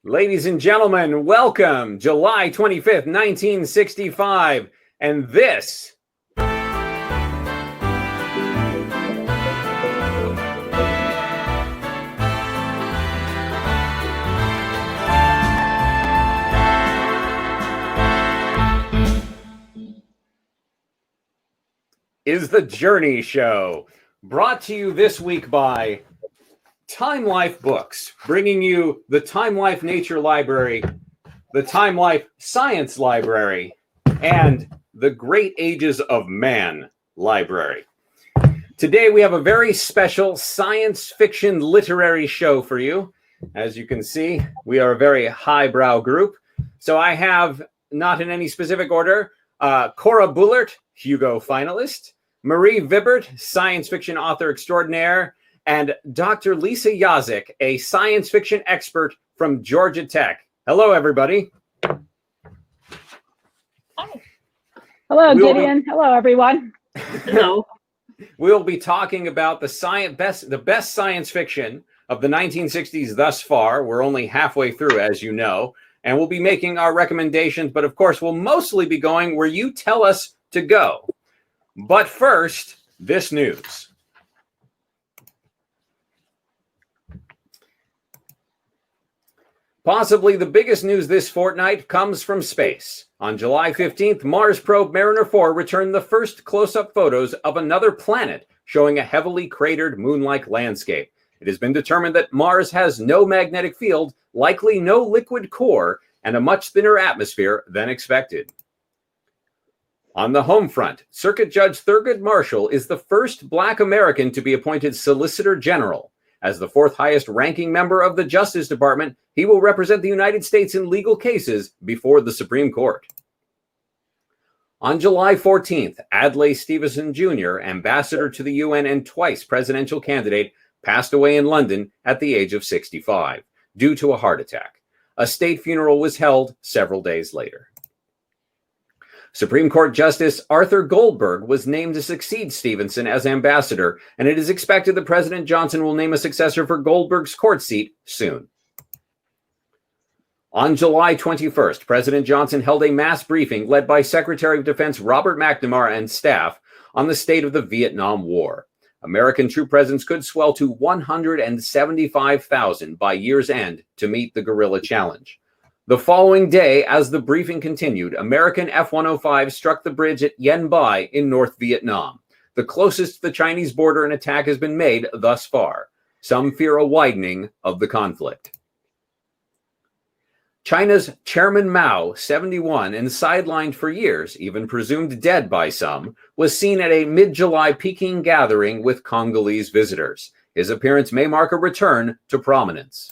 Ladies and gentlemen, welcome, July 25th, 1965, and this is the Journey Show, brought to you this week by Time Life Books, bringing you the Time Life Nature Library, the Time Life Science Library, and the Great Ages of Man Library. Today we have a very special science fiction literary show for you. As you can see, we are a very highbrow group. So I have, not in any specific order, Cora Buhlert, Hugo finalist, Marie Vibbert, science fiction author extraordinaire, and Dr. Lisa Yaszek, a science fiction expert from Georgia Tech. Hello, everybody. Hi. Hello, Gideon. Hello, everyone. Hello. We'll be talking about the best science fiction of the 1960s thus far. We're only halfway through, as you know, and we'll be making our recommendations, but of course, we'll mostly be going where you tell us to go. But first, this news. Possibly the biggest news this fortnight comes from space. On July 15th, Mars probe Mariner 4 returned the first close-up photos of another planet, showing a heavily cratered moon-like landscape. It has been determined that Mars has no magnetic field, likely no liquid core, and a much thinner atmosphere than expected. On the home front, Circuit Judge Thurgood Marshall is the first Black American to be appointed Solicitor General. As the fourth highest ranking member of the Justice Department, he will represent the United States in legal cases before the Supreme Court. On July 14th, Adlai Stevenson Jr., ambassador to the UN and twice presidential candidate, passed away in London at the age of 65 due to a heart attack. A state funeral was held several days later. Supreme Court Justice Arthur Goldberg was named to succeed Stevenson as ambassador, and it is expected that President Johnson will name a successor for Goldberg's court seat soon. On July 21st, President Johnson held a mass briefing led by Secretary of Defense Robert McNamara and staff on the state of the Vietnam War. American troop presence could swell to 175,000 by year's end to meet the guerrilla challenge. The following day, as the briefing continued, American F-105 struck the bridge at Yen Bai in North Vietnam. The closest to the Chinese border an attack has been made thus far. Some fear a widening of the conflict. China's Chairman Mao, 71 and sidelined for years, even presumed dead by some, was seen at a mid-July Peking gathering with Congolese visitors. His appearance may mark a return to prominence.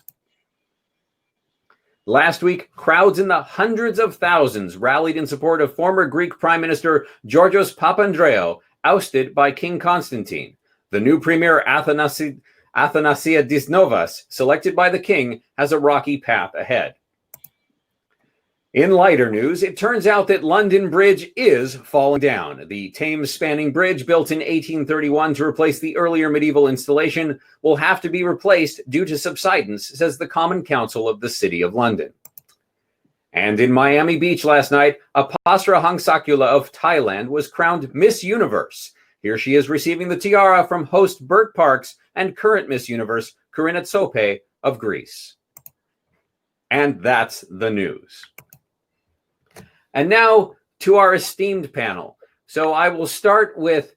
Last week, crowds in the hundreds of thousands rallied in support of former Greek Prime Minister Georgios Papandreou, ousted by King Constantine. The new premier Athanasiadis Novas, selected by the king, has a rocky path ahead. In lighter news, it turns out that London Bridge is falling down. The Thames-spanning bridge, built in 1831 to replace the earlier medieval installation, will have to be replaced due to subsidence, says the Common Council of the City of London. And in Miami Beach last night, Apasra Hangsakula of Thailand was crowned Miss Universe. Here she is receiving the tiara from host Bert Parks and current Miss Universe Corinna Tsope of Greece. And that's the news. And now to our esteemed panel. So I will start with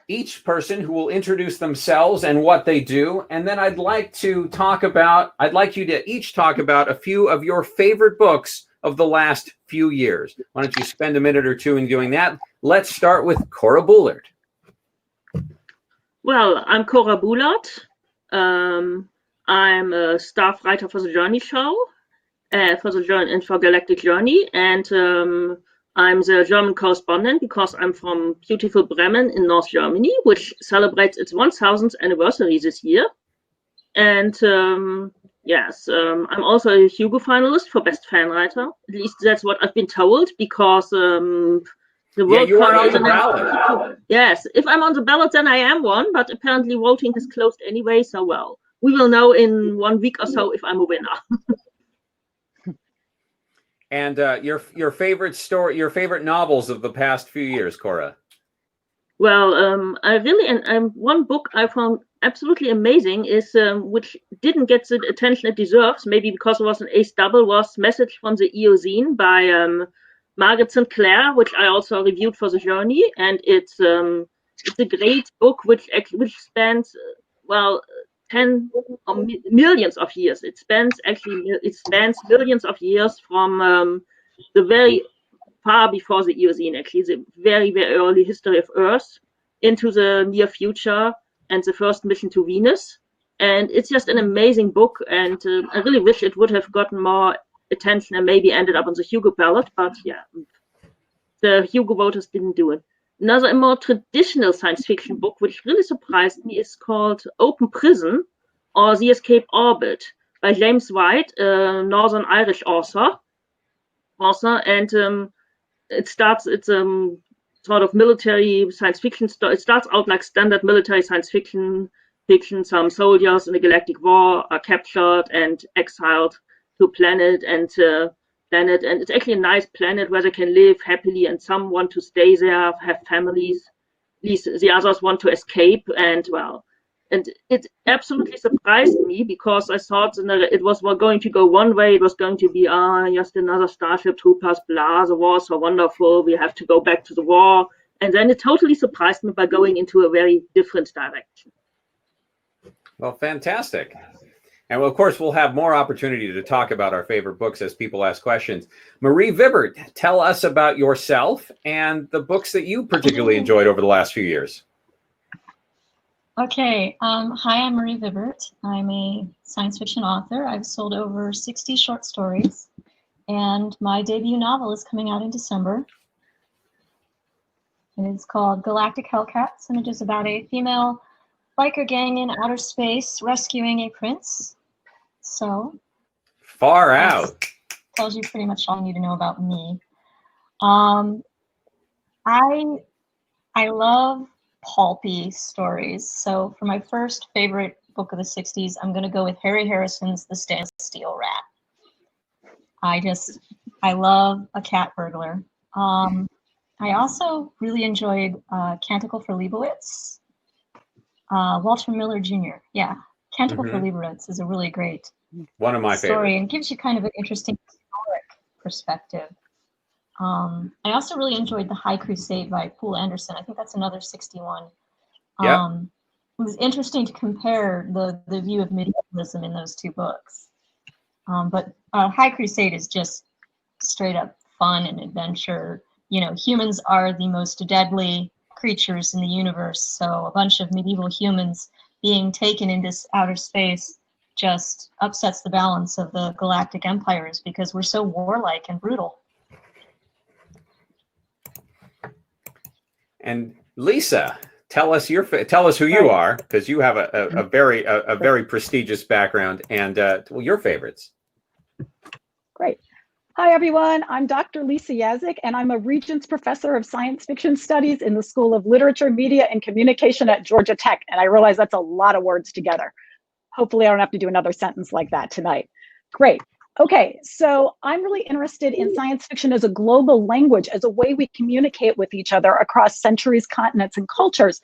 each person who will introduce themselves and what they do. And then I'd like you to each talk about a few of your favorite books of the last few years. Why don't you spend a minute or two in doing that? Let's start with Cora Buhlert. Well, I'm Cora Buhlert. I'm a staff writer for the Journey Show. For Galactic Journey, and I'm the German correspondent because I'm from beautiful Bremen in North Germany, which celebrates its 1000th anniversary this year. And yes, I'm also a Hugo finalist for Best Fan Writer. At least that's what I've been told, because the World you are Cup on the ballot. Yes, if I'm on the ballot, then I am one, but apparently voting has closed anyway, so well, we will know in 1 week or so if I'm a winner. And your favorite story, your favorite novels of the past few years, Cora? Well, I really, and one book I found absolutely amazing is, which didn't get the attention it deserves, maybe because it was an ace double, was Message from the Eocene by Margaret Sinclair, which I also reviewed for the Journey, and it's a great book which spans millions of years. It spans millions of years from the very far before the Eocene, actually, the very, very early history of Earth into the near future and the first mission to Venus. And it's just an amazing book. And I really wish it would have gotten more attention and maybe ended up on the Hugo ballot. But yeah, the Hugo voters didn't do it. Another more traditional science fiction book, which really surprised me, is called Open Prison or The Escape Orbit by James White, a Northern Irish author. And it's sort of military science fiction story. It starts out like standard military science fiction. Some soldiers in a galactic war are captured and exiled to a planet, and it's actually a nice planet where they can live happily, and some want to stay there, have families. At least the others want to escape, and it absolutely surprised me because I thought it was going to go one way. It was going to be just another Starship Troopers, blah, the war is so wonderful, we have to go back to the war. And then it totally surprised me by going into a very different direction. Well, fantastic. And of course, we'll have more opportunity to talk about our favorite books as people ask questions. Marie Vibbert, tell us about yourself and the books that you particularly enjoyed over the last few years. Okay. Hi, I'm Marie Vibbert. I'm a science fiction author. I've sold over 60 short stories, and my debut novel is coming out in December. It is called Galactic Hellcats, and it is about a female biker gang in outer space rescuing a prince. So far out. Tells you pretty much all you need to know about me. I love pulpy stories. So for my first favorite book of the 60s, I'm going to go with Harry Harrison's The Stand Steel Rat. I love a cat burglar. I also really enjoyed Canticle for Leibowitz. Walter Miller Jr. Yeah, Canticle for Leibowitz is a really great one of my story favorites, and gives you kind of an interesting historic perspective. I also really enjoyed The High Crusade by Poul Anderson. I think that's another 61. Yeah. It was interesting to compare the view of medievalism in those two books. But High Crusade is just straight up fun and adventure. You know, humans are the most deadly creatures in the universe. So a bunch of medieval humans being taken into outer space just upsets the balance of the galactic empires because we're so warlike and brutal. And Lisa, tell us who you are, because you have a very prestigious background, and your favorites. Great. Hi, everyone. I'm Dr. Lisa Yaszek, and I'm a Regents Professor of Science Fiction Studies in the School of Literature, Media, and Communication at Georgia Tech. And I realize that's a lot of words together. Hopefully I don't have to do another sentence like that tonight. Great. Okay, so I'm really interested in science fiction as a global language, as a way we communicate with each other across centuries, continents, and cultures.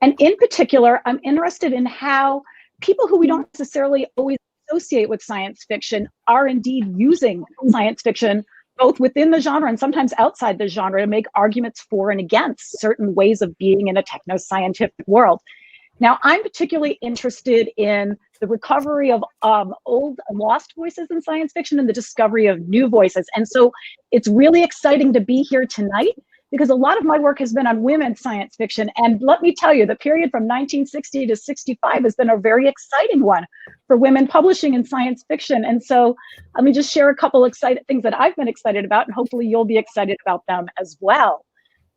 And in particular, I'm interested in how people who we don't necessarily always associate with science fiction are indeed using science fiction, both within the genre and sometimes outside the genre, to make arguments for and against certain ways of being in a techno-scientific world. Now, I'm particularly interested in the recovery of old lost voices in science fiction and the discovery of new voices. And so it's really exciting to be here tonight because a lot of my work has been on women's science fiction. And let me tell you, the period from 1960 to 65 has been a very exciting one for women publishing in science fiction. And so let me just share a couple exciting things that I've been excited about, and hopefully you'll be excited about them as well.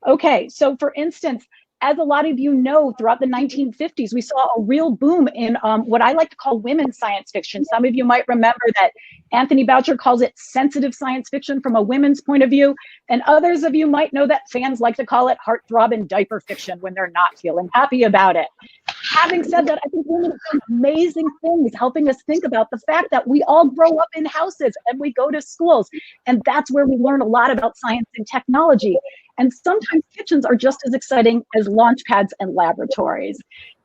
Okay, so for instance, as a lot of you know, throughout the 1950s, we saw a real boom in what I like to call women's science fiction. Some of you might remember that Anthony Boucher calls it sensitive science fiction from a women's point of view. And others of you might know that fans like to call it heartthrob and diaper fiction when they're not feeling happy about it. having said that, I think women have done amazing things helping us think about the fact that we all grow up in houses and we go to schools, and that's where we learn a lot about science and technology. And sometimes kitchens are just as exciting as launch pads and laboratories.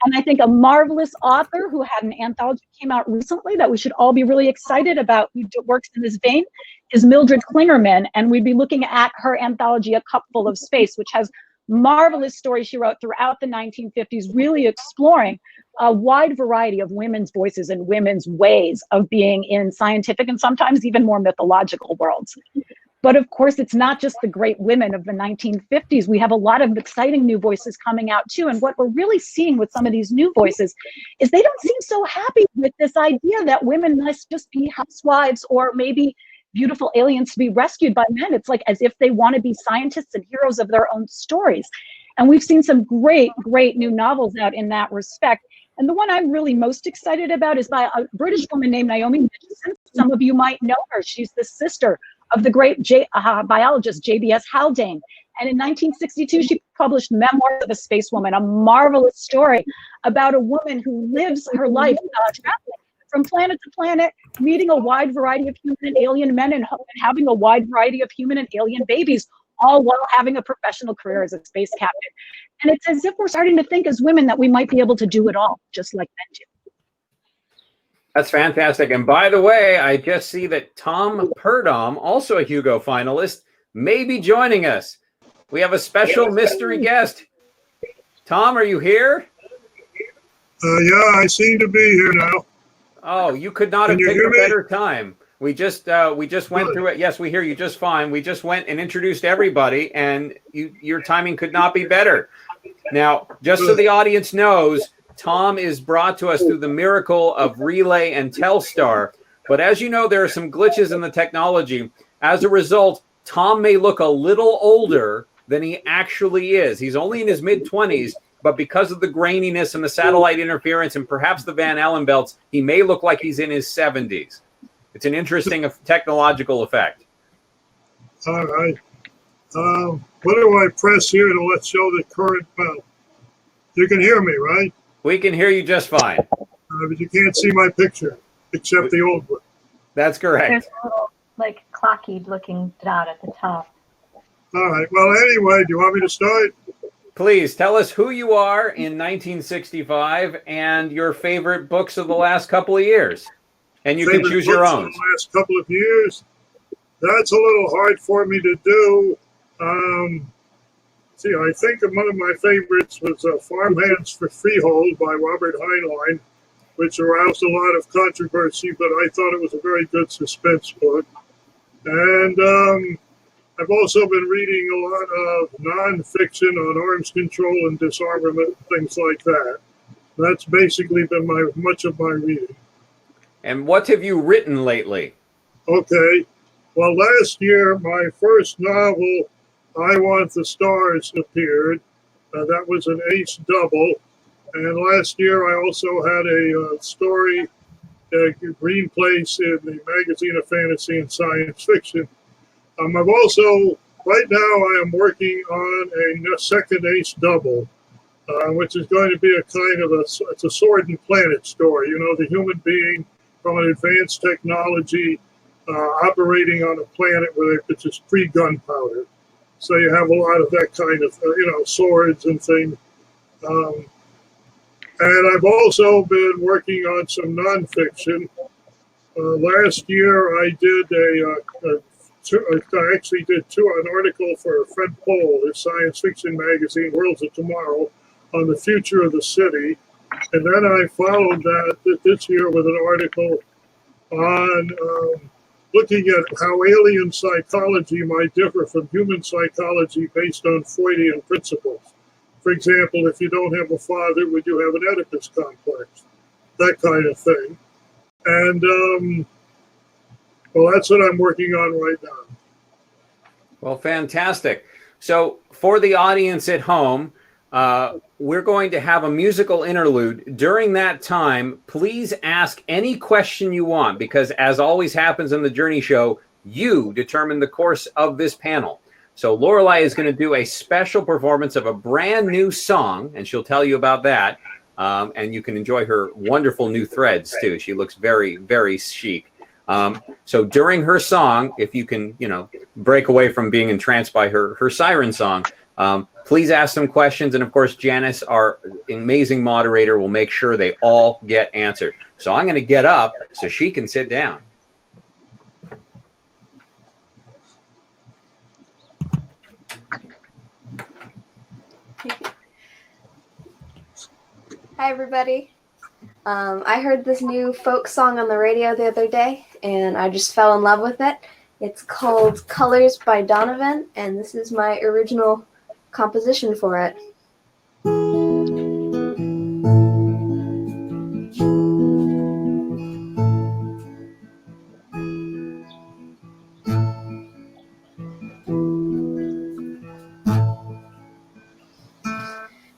And I think a marvelous author who had an anthology came out recently that we should all be really excited about, who works in this vein, is Mildred Klingerman. And we'd be looking at her anthology, A Cupful of Space, which has marvelous stories she wrote throughout the 1950s, really exploring a wide variety of women's voices and women's ways of being in scientific and sometimes even more mythological worlds. But of course, it's not just the great women of the 1950s. We have a lot of exciting new voices coming out too. And what we're really seeing with some of these new voices is they don't seem so happy with this idea that women must just be housewives or maybe beautiful aliens to be rescued by men. It's like as if they want to be scientists and heroes of their own stories. And we've seen some great, great new novels out in that respect. And the one I'm really most excited about is by a British woman named Naomi Mitchison. Some of you might know her. She's the sister of the great biologist J.B.S. Haldane. And in 1962, she published Memoirs of a Spacewoman, a marvelous story about a woman who lives her life traveling from planet to planet, meeting a wide variety of human and alien men and having a wide variety of human and alien babies, all while having a professional career as a space captain. And it's as if we're starting to think as women that we might be able to do it all, just like men do. That's fantastic. And by the way, I just see that Tom Purdom, also a Hugo finalist, may be joining us. We have a special mystery guest. Tom, are you here? Yeah, I seem to be here now. Oh, you could not have picked a better time. We just went through it. Yes, we hear you just fine. We just went and introduced everybody, and your timing could not be better. Now, just so the audience knows, Tom is brought to us through the miracle of Relay and Telstar. But as you know, there are some glitches in the technology. As a result, Tom may look a little older than he actually is. He's only in his mid-20s, but because of the graininess and the satellite interference and perhaps the Van Allen belts, he may look like he's in his 70s. It's an interesting technological effect. All right. What do I press here to let's show the current? You can hear me, right? We can hear you just fine. But you can't see my picture, except the old one. That's correct. There's a little, like, clocky looking dot at the top. All right. Well, anyway, do you want me to start? Please tell us who you are in 1965 and your favorite books of the last couple of years. And you can choose your own. The last couple of years. That's a little hard for me to do. See, I think one of my favorites was Farmhands for Freehold by Robert Heinlein, which aroused a lot of controversy, but I thought it was a very good suspense book. And I've also been reading a lot of nonfiction on arms control and disarmament, things like that. That's basically been much of my reading. And what have you written lately? Okay. Well, last year, my first novel, I Want the Stars, appeared. That was an ace double. And last year, I also had a story, Green Place, in the Magazine of Fantasy and Science Fiction. I've also, right now, I am working on a second ace double, which is going to be a kind of it's a sword and planet story. You know, the human being from an advanced technology operating on a planet which is pre-gunpowder. So you have a lot of that kind of, swords and things. And I've also been working on some nonfiction. Last year, I did I actually did an article for Fred Pohl, his science fiction magazine, Worlds of Tomorrow, on the future of the city. And then I followed that this year with an article on looking at how alien psychology might differ from human psychology based on Freudian principles. For example, if you don't have a father, would you have an Oedipus complex? That kind of thing. And, well, that's what I'm working on right now. Well, fantastic. So for the audience at home, we're going to have a musical interlude. During that time, please ask any question you want, because as always happens in the Journey Show, you determine the course of this panel. So Lorelei is going to do a special performance of a brand new song, and she'll tell you about that. And you can enjoy her wonderful new threads too. She looks very, very chic. So during her song, if you can, break away from being entranced by her siren song, please ask some questions. And of course, Janice, our amazing moderator, will make sure they all get answered. So I'm going to get up so she can sit down. Hi, everybody. I heard this new folk song on the radio the other day, and I just fell in love with it. It's called Colors by Donovan, and this is my original composition for it.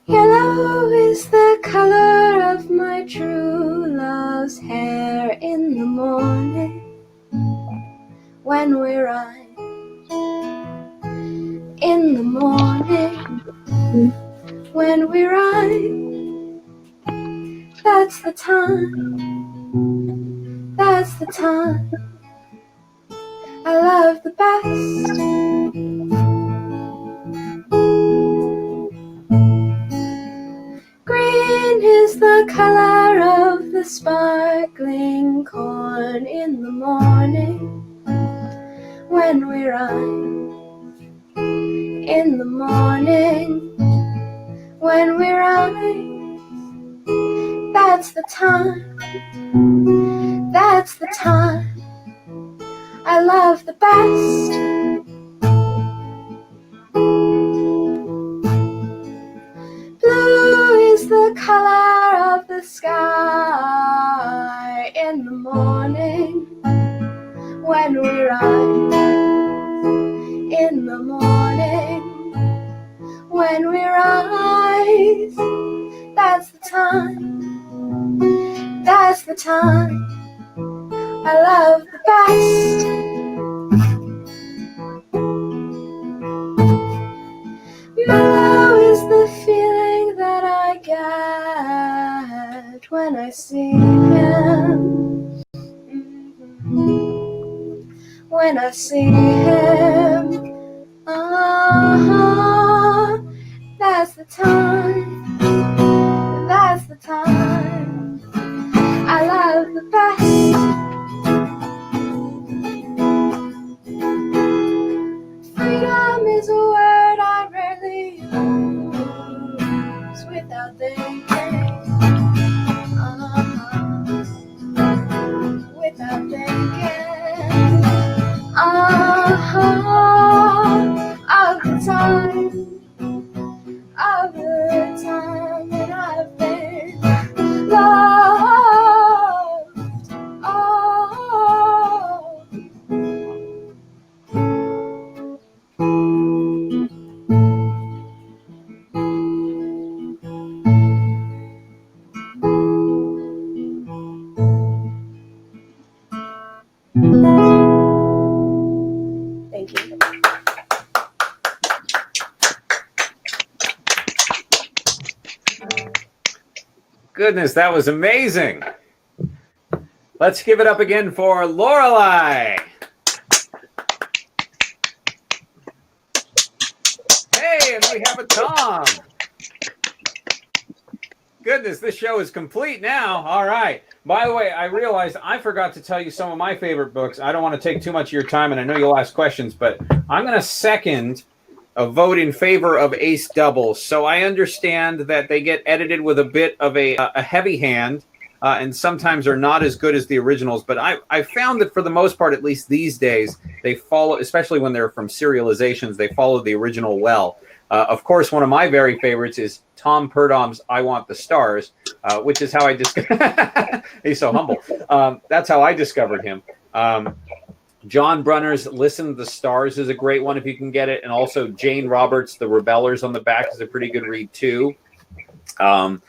Yellow is the color of my true love's hair in the morning when we ride. In the morning when we ride, that's the time I love the best. Green is the color of the sparkling corn in the morning when we ride. In the morning when we rise, that's the time I love the best. Blue is the color of the sky in the morning when we rise. In the morning when we rise, that's the time I love the best. Mellow is the feeling that I get when I see him. When I see him, that's the time I love the best. Freedom is a word I rarely use without thinking, without thinking, of the time that I've been loved. Thank you. Goodness, that was amazing. Let's give it up again for Lorelei. Hey, and we have a Tom. Goodness, this show is complete now. All right. By the way, I realized I forgot to tell you some of my favorite books. I don't want to take too much of your time, and I know you'll ask questions, but I'm going to second a vote in favor of Ace Doubles. So I understand that they get edited with a bit of a heavy hand, and sometimes are not as good as the originals. But I found that for the most part, at least these days, they follow, especially when they're from serializations, they follow the original well. Of course, one of my very favorites is Tom Purdom's I Want the Stars, which is how I discovered he's so humble. That's how I discovered him. John Brunner's Listen to the Stars is a great one if you can get it. And also Jane Roberts' The Rebellers on the back is a pretty good read too. I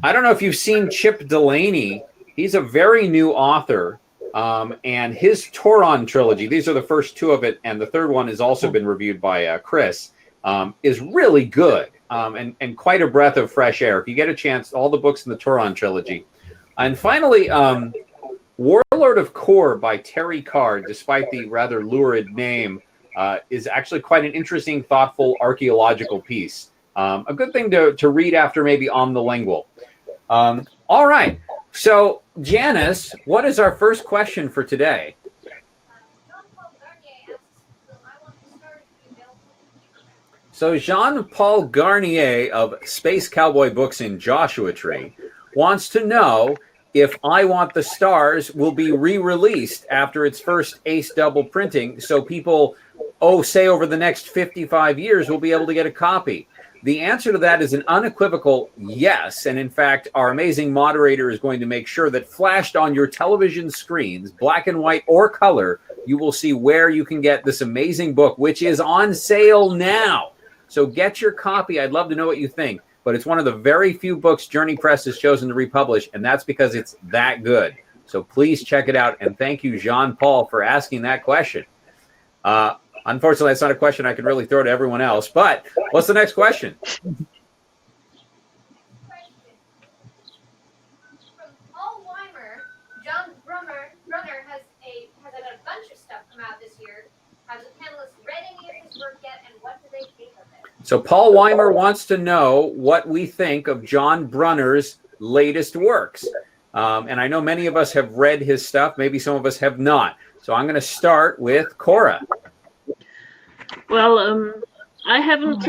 don't know if you've seen Chip Delaney. He's a very new author. And his Toron trilogy, these are the first two of it, and the third one has also been reviewed by Chris, is really good. and quite a breath of fresh air. If you get a chance, all the books in the Turon trilogy. And finally, Warlord of Cora by Terry Carr, despite the rather lurid name, is actually quite an interesting, thoughtful archaeological piece. A good thing to read after maybe On the Lingual. All right. So, Janice, what is our first question for today? So Jean-Paul Garnier of Space Cowboy Books in Joshua Tree wants to know if I Want the Stars will be re-released after its first ace double printing, so people, say over the next 55 years, will be able to get a copy. The answer to that is an unequivocal yes, and in fact, our amazing moderator is going to make sure that flashed on your television screens, black and white or color, you will see where you can get this amazing book, which is on sale now. So get your copy. I'd love to know what you think. But it's one of the very few books Journey Press has chosen to republish, and that's because it's that good. So please check it out. And thank you, Jean-Paul, for asking that question. Unfortunately, that's not a question I could really throw to everyone else. But what's the next question? From Paul Weimer, John Brunner has had a bunch of stuff come out this year. Have the panelists read any of his work yet, and what do they think of it? So Paul Weimer wants to know what we think of John Brunner's latest works. And I know many of us have read his stuff. Maybe some of us have not. So I'm going to start with Cora. Well, I haven't.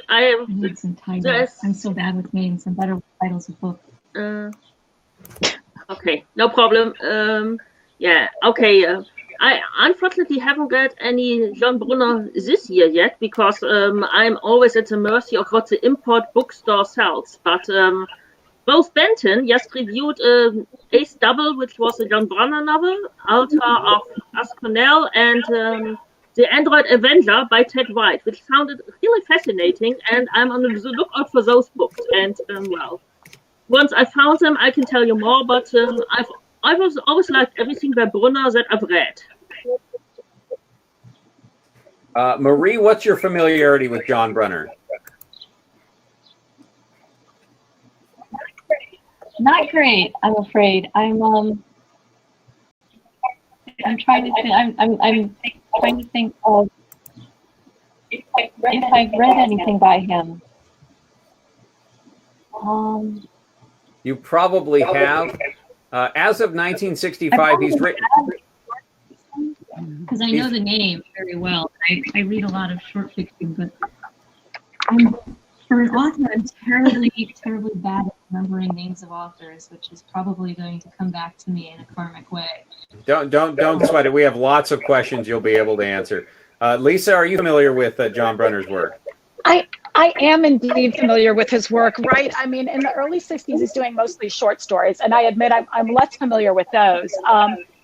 I need some titles. I'm so bad with names. Some better titles of books. Okay, no problem. Yeah, okay. I unfortunately haven't read any John Brunner this year yet because I'm always at the mercy of what the import bookstore sells. But both Benton just reviewed Ace Double, which was a John Brunner novel, Altar of Asconel, and The Android Avenger by Ted White, which sounded really fascinating, and I'm on the lookout for those books. And well, once I found them, I can tell you more. But I've always liked everything by Brunner that I've read. Marie, what's your familiarity with John Brunner? Not great, I'm afraid. I'm trying to think. I'm trying to think of if I've read anything by him. You probably have. As of 1965, he's written. Because I know the name very well. I read a lot of short fiction, but for an author, I'm terribly, terribly bad at remembering names of authors, which is probably going to come back to me in a karmic way. Don't sweat it. We have lots of questions you'll be able to answer. Lisa, are you familiar with John Brunner's work? I am indeed familiar with his work, right? I mean, in the early 60s, he's doing mostly short stories, and I admit I'm less familiar with those.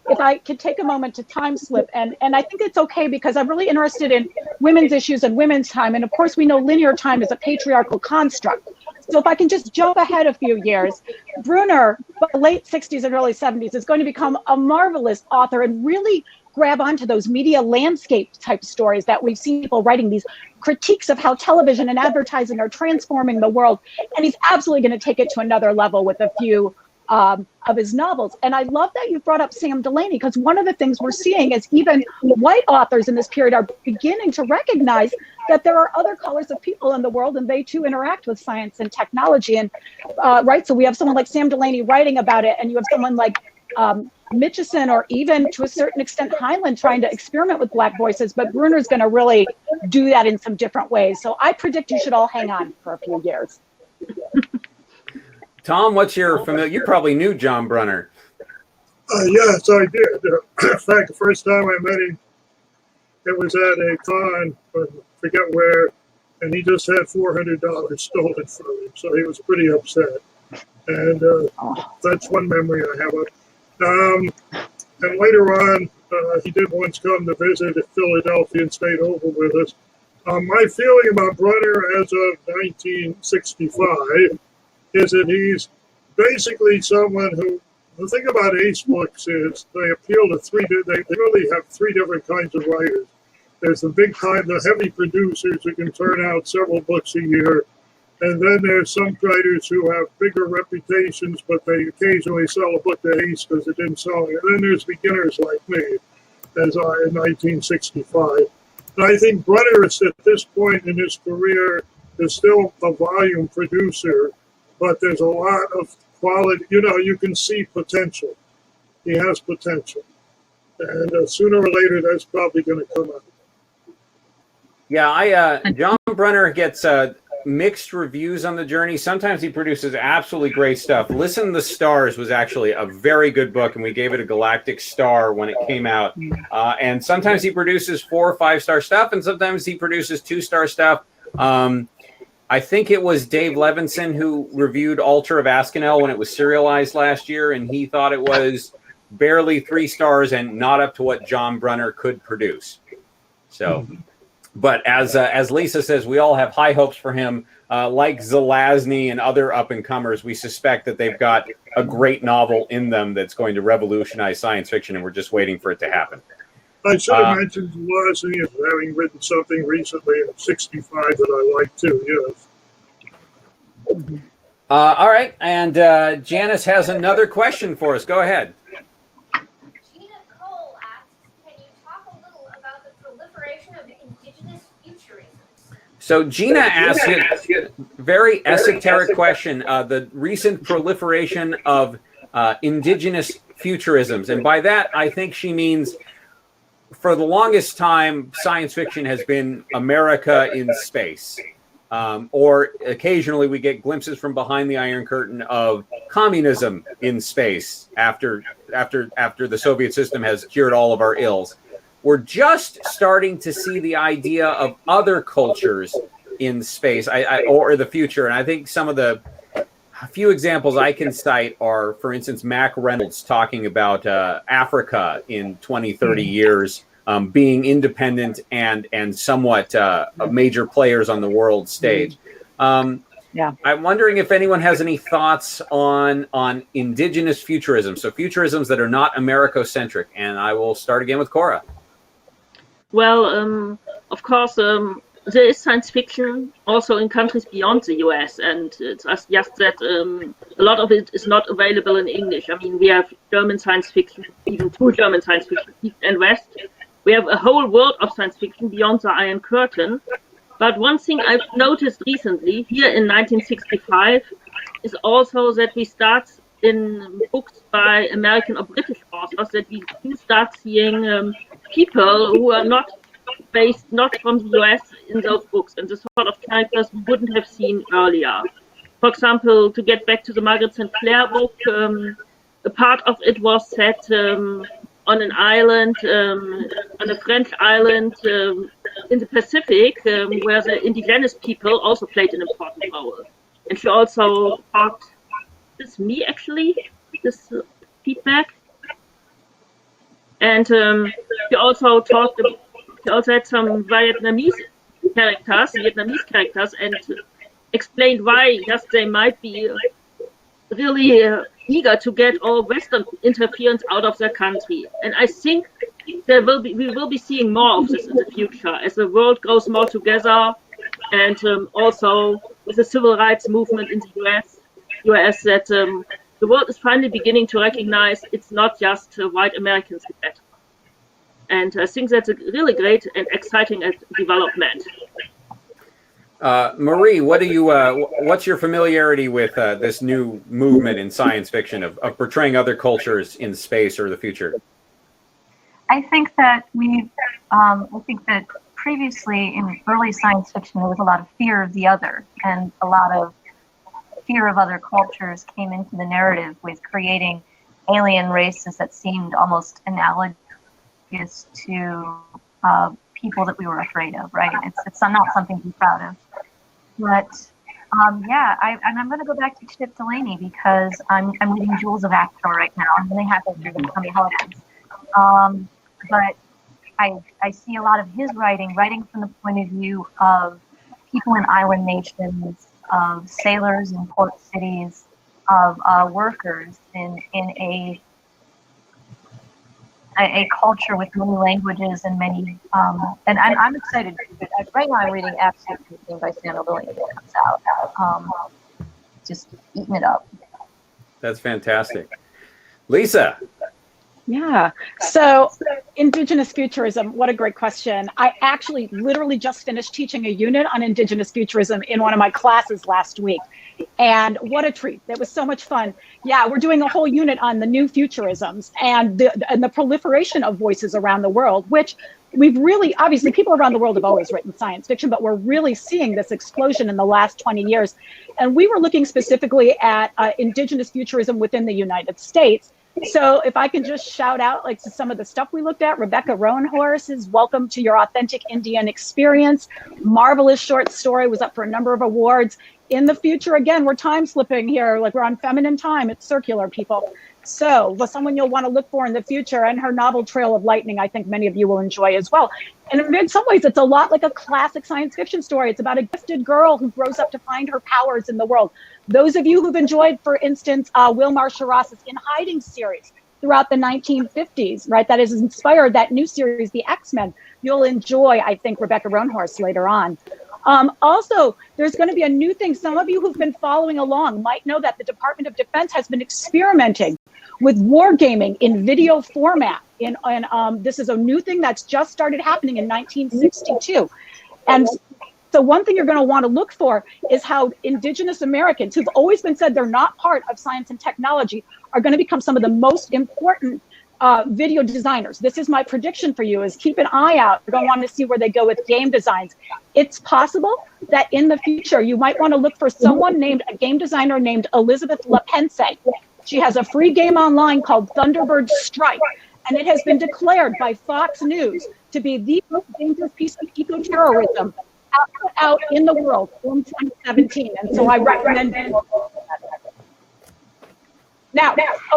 If I could take a moment to time slip, and I think it's okay because I'm really interested in women's issues and women's time. And of course, we know linear time is a patriarchal construct. So if I can just jump ahead a few years, Brunner, by the late 60s and early 70s, is going to become a marvelous author and really grab onto those media landscape type stories that we've seen people writing, these critiques of how television and advertising are transforming the world. And he's absolutely going to take it to another level with a few of his novels. And I love that you brought up Sam Delaney, because one of the things we're seeing is even white authors in this period are beginning to recognize that there are other colors of people in the world, and they too interact with science and technology. And right, so we have someone like Sam Delaney writing about it, and you have someone like Mitchison, or even to a certain extent Heinlein, trying to experiment with Black voices. But Brunner's going to really do that in some different ways. So I predict you should all hang on for a few years. Tom, what's your familiar? You probably knew John Brunner. Yes, I did. In fact, the first time I met him, it was at a con, but I forget where, and he just had $400 stolen from him, so he was pretty upset. And that's one memory I have of it. And later on, he did once come to visit Philadelphia and stayed over with us. My feeling about Brunner as of 1965 is that he's basically someone who, the thing about Ace books is they appeal to they really have three different kinds of writers. There's the big time, the heavy producers who can turn out several books a year. And then there's some writers who have bigger reputations, but they occasionally sell a book to Ace because it didn't sell. And then there's beginners like me, as I in 1965. And I think Brunner is at this point in his career is still a volume producer, but there's a lot of quality. You know, you can see potential. He has potential. And sooner or later, that's probably going to come out. Yeah, John Brunner gets mixed reviews on the journey. Sometimes he produces absolutely great stuff. Listen to the Stars was actually a very good book, and we gave it a galactic star when it came out. And sometimes he produces 4 or 5-star stuff, and sometimes he produces 2-star stuff. I think it was Dave Levinson who reviewed Altar of Askanael when it was serialized last year, and he thought it was barely 3 stars and not up to what John Brunner could produce. So, but as Lisa says, we all have high hopes for him. Like Zelazny and other up-and-comers, we suspect that they've got a great novel in them that's going to revolutionize science fiction, and we're just waiting for it to happen. I should have mentioned Zelazny as having written something recently in 65 that I like too, yes. All right, and Janice has another question for us. Go ahead. Gina Cole asks, can you talk a little about the proliferation of indigenous futurisms? So Gina asked a very esoteric question, the recent proliferation of indigenous futurisms. And by that, I think she means for the longest time, science fiction has been America in space. Or occasionally we get glimpses from behind the Iron Curtain of communism in space after the Soviet system has cured all of our ills. We're just starting to see the idea of other cultures in space or the future. And I think some of the few examples I can cite are, for instance, Mac Reynolds talking about Africa in 20, 30 years being independent and somewhat major players on the world stage. Yeah. I'm wondering if anyone has any thoughts on indigenous futurism, so futurisms that are not Americocentric. And I will start again with Cora. Well, of course, there is science fiction also in countries beyond the US, and it's just that a lot of it is not available in English. I mean, we have German science fiction, even 2 German science fiction, East and West. We have a whole world of science fiction beyond the Iron Curtain. But one thing I've noticed recently, here in 1965, is also that we start in books by American or British authors that we do start seeing people who are not based, not from the US in those books, and the sort of characters we wouldn't have seen earlier. For example, to get back to the Margaret St. Clair book, a part of it was set on an island, on a French island in the Pacific, where the indigenous people also played an important role. And she also talked, this me actually, this feedback. And she also talked, she also had some Vietnamese characters, and explained why, yes, they might be really eager to get all Western interference out of their country. And I think we will be seeing more of this in the future as the world grows more together, and also with the civil rights movement in the US that the world is finally beginning to recognize it's not just white Americans who matter. And I think that's a really great and exciting development. Marie, what's your familiarity with this new movement in science fiction of portraying other cultures in space or the future? I think that previously in early science fiction there was a lot of fear of the other, and a lot of fear of other cultures came into the narrative with creating alien races that seemed almost analogous to people that we were afraid of, right? It's not something to be proud of. But I'm going to go back to Chip Delaney because I'm reading Jewels of Actor right now. I'm really happy you're going to tell me how it ends. But I see a lot of his writing from the point of view of people in island nations, of sailors in port cities, of workers in a culture with many languages and many, and I'm excited. Right now I'm reading Absolute Contain by Sandra Williams that comes out. just eating it up. That's fantastic. Lisa. Yeah. So Indigenous futurism, what a great question. I actually literally just finished teaching a unit on Indigenous futurism in one of my classes last week. And what a treat. That was so much fun. Yeah, we're doing a whole unit on the new futurisms and the proliferation of voices around the world, which we've really, obviously people around the world have always written science fiction, but we're really seeing this explosion in the last 20 years. And we were looking specifically at Indigenous futurism within the United States. So if I can just shout out like to some of the stuff we looked at, Rebecca Roanhorse's Welcome to Your Authentic Indian Experience, marvelous short story, was up for a number of awards. In the future, again, we're time slipping here, like we're on feminine time, it's circular, people. So was someone you'll want to look for in the future, and her novel Trail of Lightning, I think many of you will enjoy as well. And in some ways, it's a lot like a classic science fiction story. It's about a gifted girl who grows up to find her powers in the world. Those of you who've enjoyed, for instance, Wilmar Sharas's In Hiding series throughout the 1950s, right, that has inspired that new series, The X-Men, you'll enjoy, I think, Rebecca Roanhorse later on. Also, there's going to be a new thing. Some of you who've been following along might know that the Department of Defense has been experimenting with wargaming in video format. This is a new thing that's just started happening in 1962. And so one thing you're going to want to look for is how Indigenous Americans, who've always been said they're not part of science and technology, are going to become some of the most important video designers. This is my prediction for you, is keep an eye out. You're going to want to see where they go with game designs. It's possible that in the future, you might want to look for someone named, a game designer named Elizabeth LaPense. She has a free game online called Thunderbird Strike, and it has been declared by Fox News to be the most dangerous piece of eco-terrorism out in the world in 2017. And so I recommend it. Now,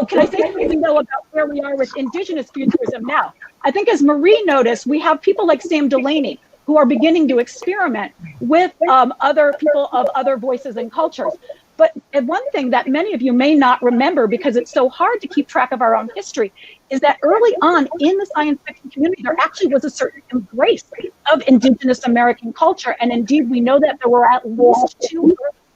can I say something though about where we are with Indigenous futurism now? I think as Marie noticed, we have people like Sam Delaney who are beginning to experiment with other people of other voices and cultures. But one thing that many of you may not remember, because it's so hard to keep track of our own history, is that early on in the science fiction community, there actually was a certain embrace of Indigenous American culture. And indeed, we know that there were at least 2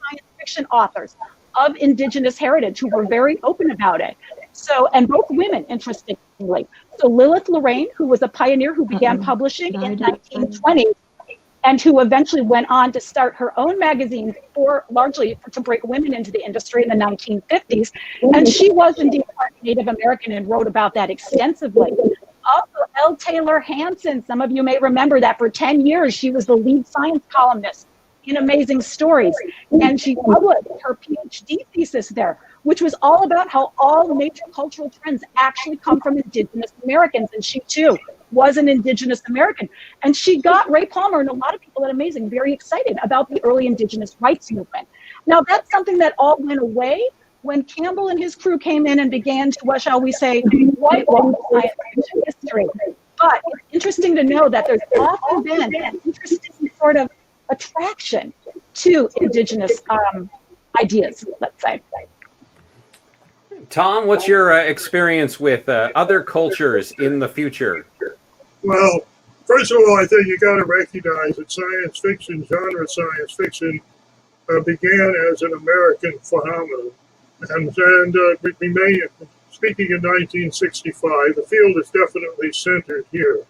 science fiction authors of Indigenous heritage who were very open about it. So, and both women, interestingly. So Lilith Lorraine, who was a pioneer who began publishing in 1920, and who eventually went on to start her own magazine largely to bring women into the industry in the 1950s. And she was indeed part Native American and wrote about that extensively. Also, L. Taylor Hansen, some of you may remember that for 10 years, she was the lead science columnist in Amazing Stories. And she published her PhD thesis there, which was all about how all major cultural trends actually come from Indigenous Americans. And she too was an Indigenous American. And she got Ray Palmer and a lot of people at Amazing very excited about the early Indigenous rights movement. Now that's something that all went away when Campbell and his crew came in and began to, what shall we say, whitewash science fiction history. But it's interesting to know that there's often been an interesting sort of attraction to Indigenous ideas, let's say. Tom, what's your experience with other cultures in the future? Well, first of all, I think you got to recognize that science fiction, genre science fiction, began as an American phenomenon. And we may, speaking in 1965, the field is definitely centered here.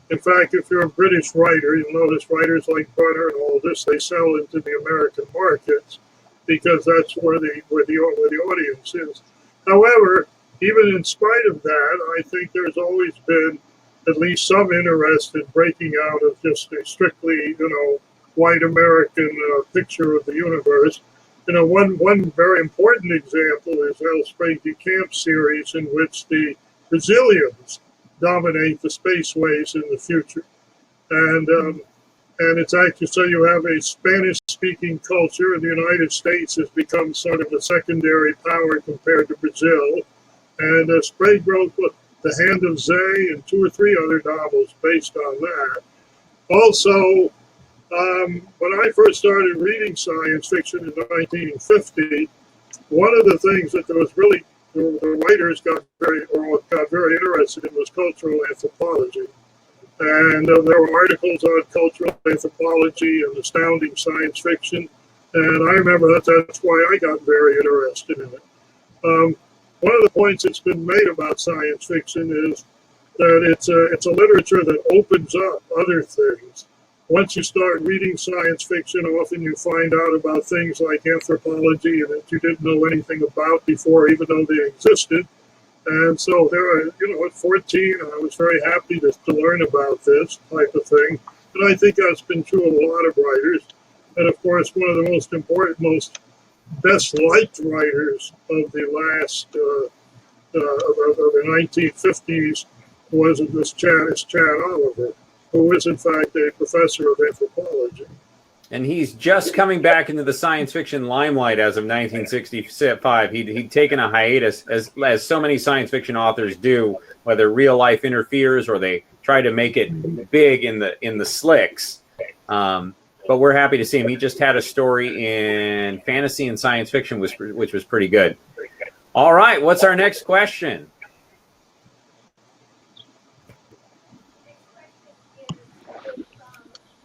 In fact, if you're a British writer, you'll notice writers like Brunner and all this, they sell into the American markets because that's where the audience is. However, even in spite of that, I think there's always been at least some interest in breaking out of just a strictly, white American picture of the universe. One very important example is El Spranky Camp series, in which the Brazilians dominate the spaceways in the future. And it's actually, so you have a Spanish-speaking culture, and the United States has become sort of a secondary power compared to Brazil. And Sprague wrote The Hand of Zay and 2 or 3 other novels based on that. Also, when I first started reading science fiction in 1950, one of the things that there was really, the writers got very interested in was cultural anthropology. And there were articles on cultural anthropology and astounding science fiction. And I remember that's why I got very interested in it. One of the points that's been made about science fiction is that it's a literature that opens up other things. Once you start reading science fiction, often you find out about things like anthropology and that you didn't know anything about before, even though they existed. And so there, at 14, I was very happy to learn about this type of thing. And I think that's been true of a lot of writers. And of course, one of the most important, most best liked writers of the last of the 1950s was this Chad Oliver, who is in fact a professor of anthropology. And he's just coming back into the science fiction limelight as of 1965. He'd taken a hiatus, as so many science fiction authors do, whether real life interferes or they try to make it big in the slicks. But we're happy to see him. He just had a story in fantasy and science fiction, which was pretty good. All right, what's our next question?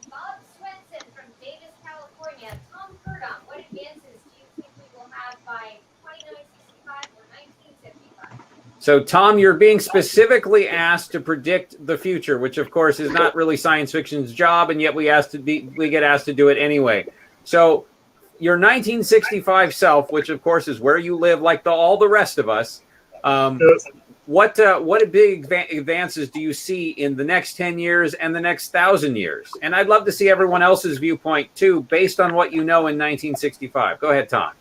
Bob Swenson from Davis, California. Tom Purdom, what advances do you think we will have by 2965 or 1975? So, Tom, you're being specifically asked to predict the future, which, of course, is not really science fiction's job, and yet we get asked to do it anyway. So, your 1965 self, which, of course, is where you live, like all the rest of us, what big advances do you see in the next 10 years and the next 1,000 years? And I'd love to see everyone else's viewpoint, too, based on what you know in 1965. Go ahead, Tom.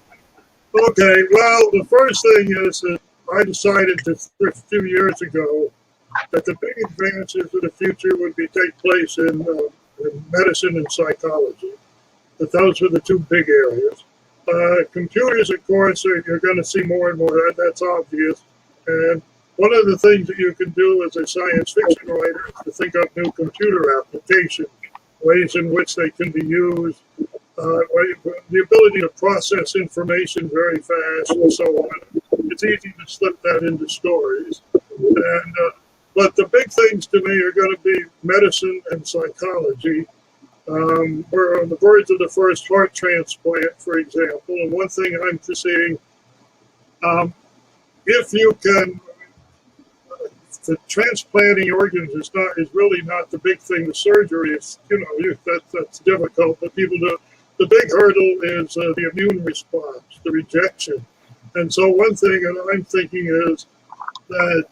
Okay, well, the first thing is that I decided a few years ago that the big advances of the future would take place in medicine and psychology. That those were the two big areas. Computers, of course, you're going to see more and more. That's obvious. And one of the things that you can do as a science fiction writer is to think up new computer applications, ways in which they can be used, the ability to process information very fast and so on. It's easy to slip that into stories. And but the big things to me are going to be medicine and psychology. We're on the verge of the first heart transplant, for example. And one thing I'm seeing, if you can, the transplanting organs is really not the big thing. The surgery is, that's difficult. But people do. The big hurdle is the immune response, the rejection. And so one thing that I'm thinking is that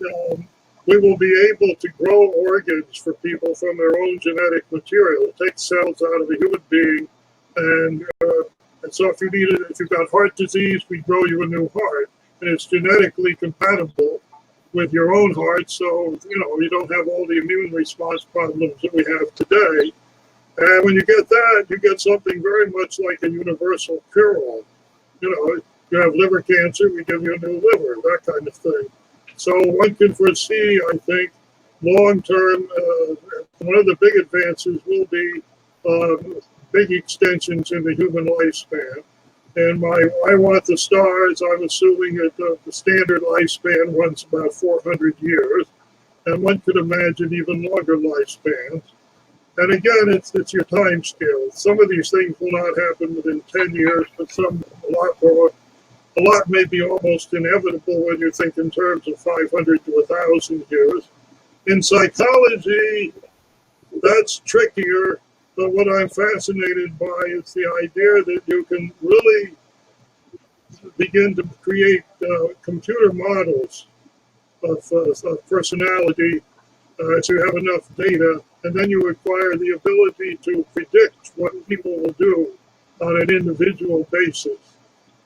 we will be able to grow organs for people from their own genetic material. Take cells out of a human being, and so if you've got heart disease, we grow you a new heart, and it's genetically compatible with your own heart, so you don't have all the immune response problems that we have today. And when you get that, you get something very much like a universal cure-all. You have liver cancer, we give you a new liver, that kind of thing. So one can foresee, I think, long-term, one of the big advances will be big extensions in the human lifespan. And I Want the Stars, I'm assuming that the standard lifespan runs about 400 years. And one could imagine even longer lifespans. And again, it's your time scale. Some of these things will not happen within 10 years, but a lot more. A lot may be almost inevitable when you think in terms of 500 to 1,000 years. In psychology, that's trickier, but what I'm fascinated by is the idea that you can really begin to create computer models of personality as you have enough data, and then you acquire the ability to predict what people will do on an individual basis.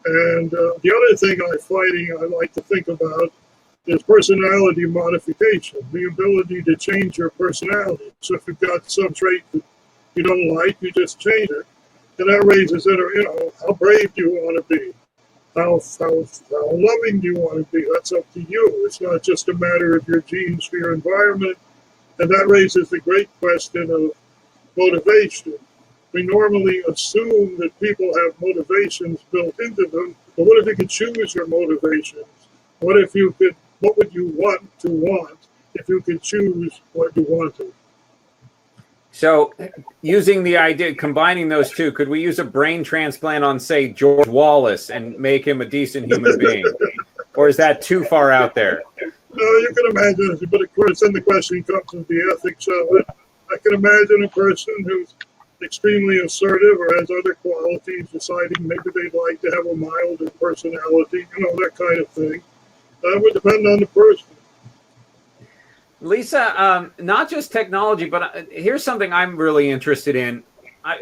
And the other thing I like to think about is personality modification, the ability to change your personality. So if you've got some trait that you don't like, you just change it. And that raises, how brave do you want to be? How loving do you want to be? That's up to you. It's not just a matter of your genes for your environment. And that raises the great question of motivation. We normally assume that people have motivations built into them, but what if you could choose your motivations? What would you want if you could choose what you wanted? So using the idea, combining those two, could we use a brain transplant on, say, George Wallace and make him a decent human being? Or is that too far out there? No, you can imagine, but of course, then the question comes with the ethics of it. I can imagine a person who's extremely assertive or has other qualities deciding maybe they'd like to have a milder personality, that kind of thing. That would depend on the person. Lisa, not just technology, but here's something I'm really interested in.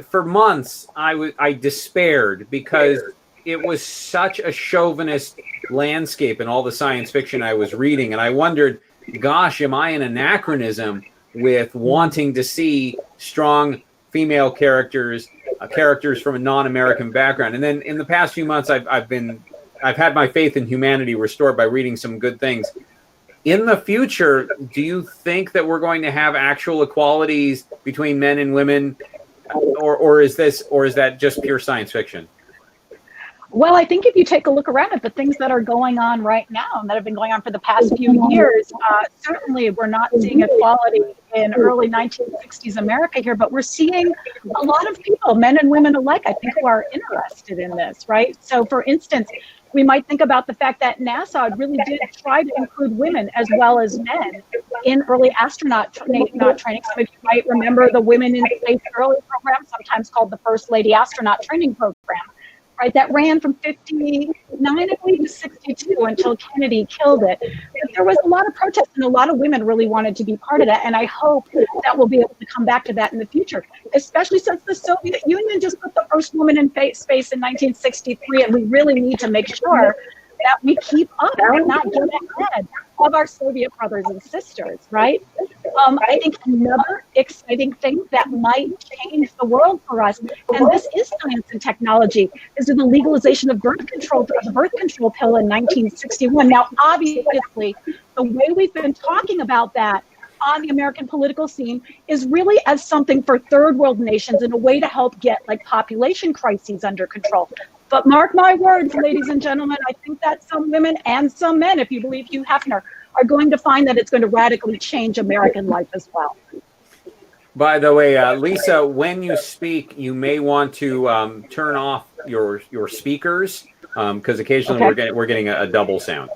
For months, I despaired because it was such a chauvinist landscape in all the science fiction I was reading. And I wondered, gosh, am I an anachronism with wanting to see strong female characters, characters from a non-American background? And then in the past few months, I've had my faith in humanity restored by reading some good things. In the future, do you think that we're going to have actual equalities between men and women, or is that just pure science fiction? Well, I think if you take a look around at the things that are going on right now and that have been going on for the past few years, certainly we're not seeing equality in early 1960s America here, but we're seeing a lot of people, men and women alike, I think, who are interested in this, right? So, for instance, we might think about the fact that NASA really did try to include women as well as men in early astronaut training. Some of you might remember the Women in Space Early program, sometimes called the First Lady Astronaut Training Program, right? That ran from 59, I believe, to 62 until Kennedy killed it. But there was a lot of protest and a lot of women really wanted to be part of that. And I hope that we'll be able to come back to that in the future, especially since the Soviet Union just put the first woman in space in 1963. And we really need to make sure that we keep up and not get ahead of our Soviet brothers and sisters, right? I think another exciting thing that might change the world for us, and this is science and technology, is the legalization of birth control, the birth control pill in 1961. Now, obviously, the way we've been talking about that on the American political scene is really as something for third world nations and a way to help get like population crises under control. But mark my words, ladies and gentlemen, I think that some women and some men, if you believe Hugh Hefner, are going to find that it's going to radically change American life as well. By the way, Lisa, when you speak, you may want to turn off your speakers because occasionally we're getting a double sound.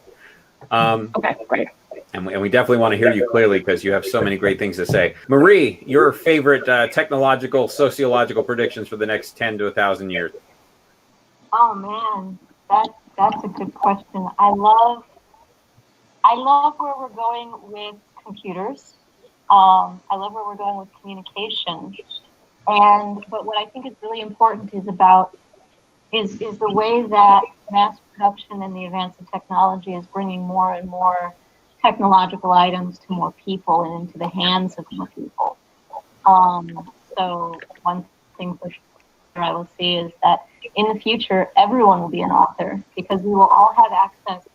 Okay, great. And we definitely want to hear you clearly because you have so many great things to say. Marie, your favorite technological, sociological predictions for the next 10 to 1,000 years? Oh man, that's a good question. I love where we're going with computers. I love where we're going with communication. But what I think is really important is the way that mass production and the advance of technology is bringing more and more technological items to more people and into the hands of more people. So one thing for sure I will see is that in the future, everyone will be an author because we will all have access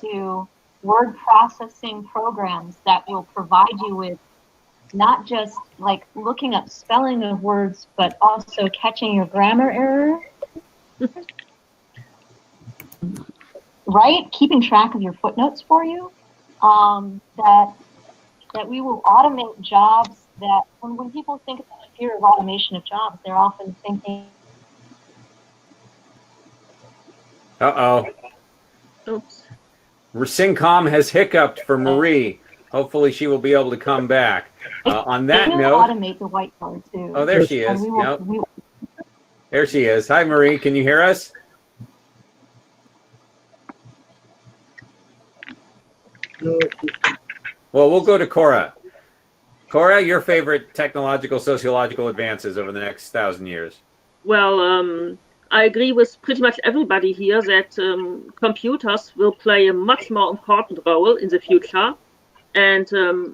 to word processing programs that will provide you with not just like looking up spelling of words, but also catching your grammar error, right? Keeping track of your footnotes for you. That we will automate jobs that when people think of the fear of automation of jobs, they're often thinking. Oops. Syncom has hiccuped for Marie. Hopefully she will be able to come back. On that note, automate the whiteboard too. Oh, there she is. There she is. Hi, Marie. Can you hear us? No. Well, we'll go to Cora. Cora, your favorite technological, sociological advances over the next 1,000 years? Well, I agree with pretty much everybody here that computers will play a much more important role in the future. And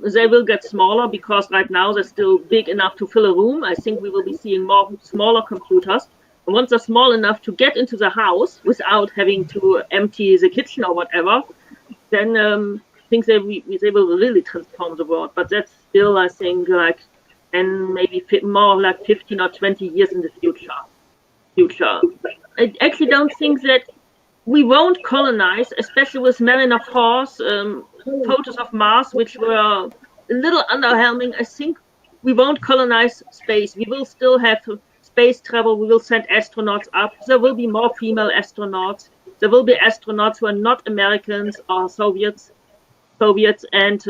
they will get smaller because right now they're still big enough to fill a room. I think we will be seeing more smaller computers. And once they're small enough to get into the house without having to empty the kitchen or whatever, then I think they will really transform the world. But that's still, I think, like, and maybe more like 15 or 20 years in the future. I actually don't think that we won't colonize, especially with Mariner 4's photos of Mars, which were a little underwhelming. I think we won't colonize space. We will still have space travel. We will send astronauts up. There will be more female astronauts. There will be astronauts who are not Americans or Soviets, and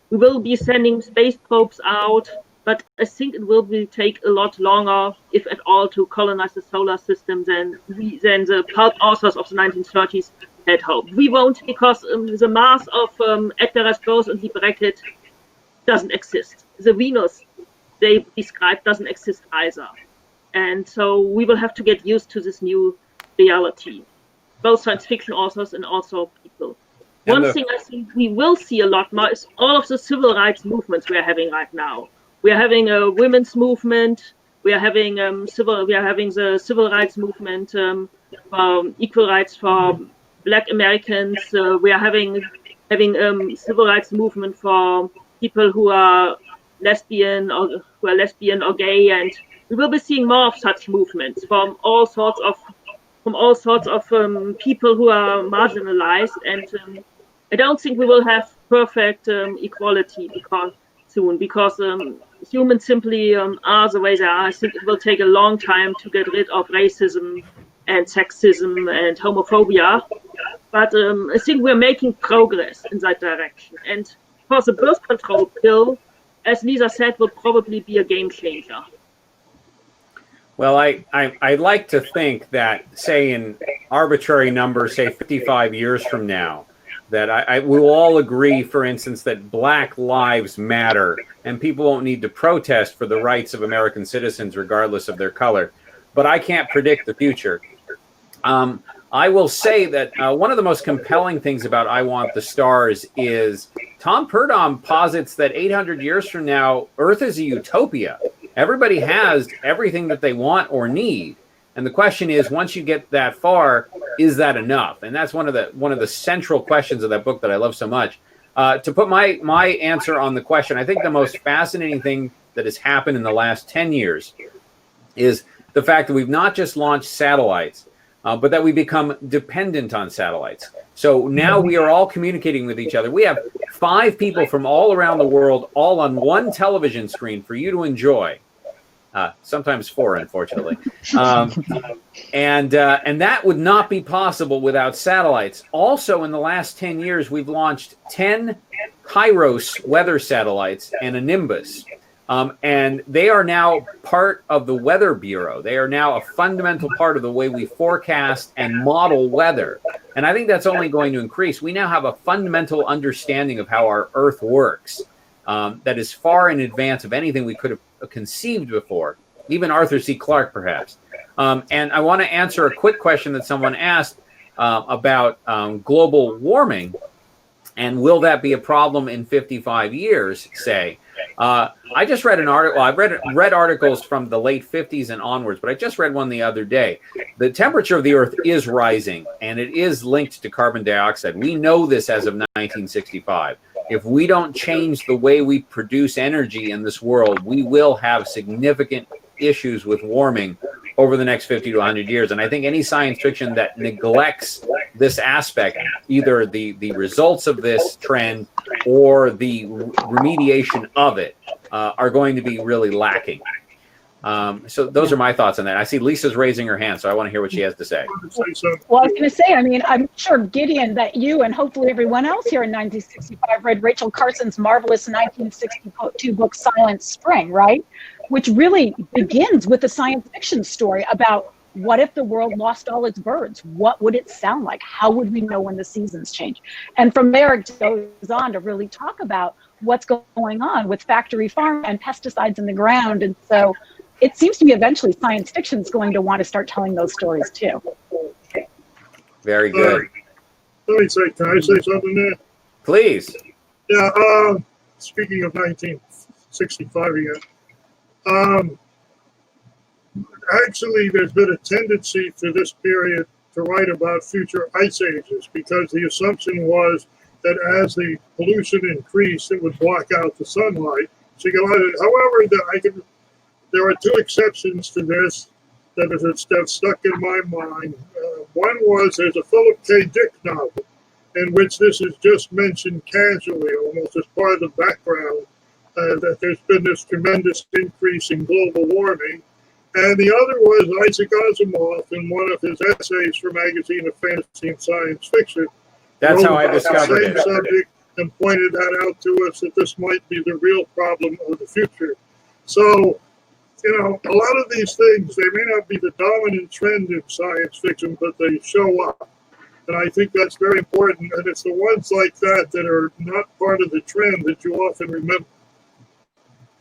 we will be sending space probes out. But I think it will take a lot longer, if at all, to colonize the solar system than the pulp authors of the 1930s had hoped. We won't, because the mass of Edgar Rice Burroughs and Lee Brackett doesn't exist. The Venus they describe doesn't exist either. And so we will have to get used to this new reality, both science fiction authors and also people. One thing I think we will see a lot more is all of the civil rights movements we are having right now. We are having a women's movement. We are having the civil rights movement for equal rights for Black Americans. We are having civil rights movement for people who are lesbian or gay, and we will be seeing more of such movements from all sorts of people who are marginalized. And I don't think we will have perfect equality because humans simply are the way they are. I think it will take a long time to get rid of racism and sexism and homophobia, but I think we're making progress in that direction. And of course, the birth control pill, as Lisa said, will probably be a game changer. Well, I'd like to think that, say, in arbitrary numbers, say 55 years from now, that we will all agree, for instance, that Black lives matter and people won't need to protest for the rights of American citizens regardless of their color. But I can't predict the future. I will say that one of the most compelling things about I Want the Stars is Tom Purdom posits that 800 years from now, Earth is a utopia. Everybody has everything that they want or need. And the question is, once you get that far, is that enough? And that's one of the central questions of that book that I love so much. To put my answer on the question, I think the most fascinating thing that has happened in the last 10 years is the fact that we've not just launched satellites, but that we become dependent on satellites. So now we are all communicating with each other. We have 5 people from all around the world, all on one television screen for you to enjoy. Sometimes 4, unfortunately. And that would not be possible without satellites. Also, in the last 10 years, we've launched 10 Kairos weather satellites and a Nimbus. And they are now part of the Weather Bureau. They are now a fundamental part of the way we forecast and model weather. And I think that's only going to increase. We now have a fundamental understanding of how our Earth works that is far in advance of anything we could have conceived before, even Arthur C. Clarke, perhaps. And I want to answer a quick question that someone asked about global warming. And will that be a problem in 55 years, say? I just read an article. Well, I've read articles from the late 50s and onwards, but I just read one the other day. The temperature of the Earth is rising, and it is linked to carbon dioxide. We know this as of 1965. If we don't change the way we produce energy in this world, we will have significant issues with warming over the next 50 to 100 years. And I think any science fiction that neglects this aspect, either the results of this trend or the remediation of it, are going to be really lacking. So those are my thoughts on that. I see Lisa's raising her hand, so I want to hear what she has to say. Well, I was going to say, I mean, I'm sure, Gideon, that you and hopefully everyone else here in 1965 read Rachel Carson's marvelous 1962 book, Silent Spring, right? Which really begins with a science fiction story about what if the world lost all its birds? What would it sound like? How would we know when the seasons change? And from there, it goes on to really talk about what's going on with factory farm and pesticides in the ground. And so it seems to me eventually science fiction is going to want to start telling those stories too. Very good. Let me say, can I say something there? Please. Yeah, speaking of 1965 again, actually there's been a tendency for this period to write about future ice ages because the assumption was that as the pollution increased, it would block out the sunlight. So you however, there are 2 exceptions to this that have stuck in my mind. One was there's a Philip K. Dick novel in which this is just mentioned casually, almost as part of the background, that there's been this tremendous increase in global warming. And the other was Isaac Asimov in one of his essays for Magazine of Fantasy and Science Fiction. That's how I discovered the same it. subject and pointed that out to us that this might be the real problem of the future. So, you know, a lot of these things, they may not be the dominant trend in science fiction, but they show up. And I think that's very important. And it's the ones like that that are not part of the trend that you often remember.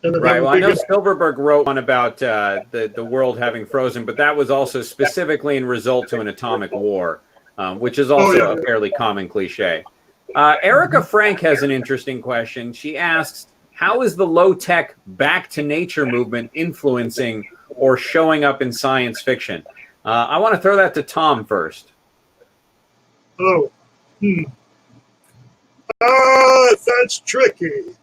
Right. Well, I know Silverberg wrote one about the world having frozen, but that was also specifically in result to an atomic war, which is also a fairly common cliche. Erica Frank has an interesting question. She asks, how is the low-tech back to nature movement influencing or showing up in science fiction? I want to throw that to Tom first. That's tricky.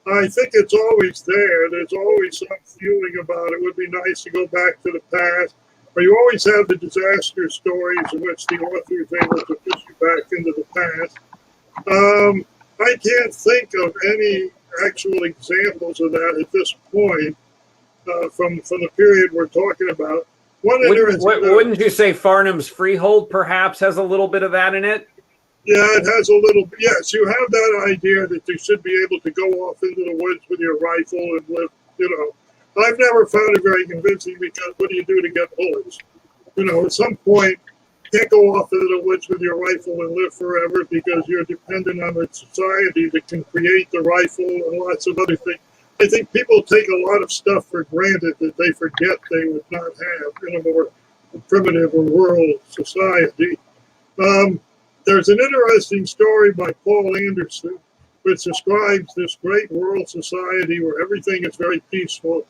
I think it's always there. There's always some feeling about it. Would be nice to go back to the past. Or you always have the disaster stories in which the author is able to push you back into the past. I can't think of any actual examples of that at this point from the period we're talking about. Wouldn't you say Farnham's Freehold perhaps has a little bit of that in it? Yeah, it has a little. Yes, you have that idea that you should be able to go off into the woods with your rifle and live. You know, I've never found it very convincing because what do you do to get bullets? You know, at some point, you can't go off into the woods with your rifle and live forever because you're dependent on a society that can create the rifle and lots of other things. I think people take a lot of stuff for granted that they forget they would not have in a more primitive or rural society. There's an interesting story by Paul Anderson which describes this great rural society where everything is very peaceful.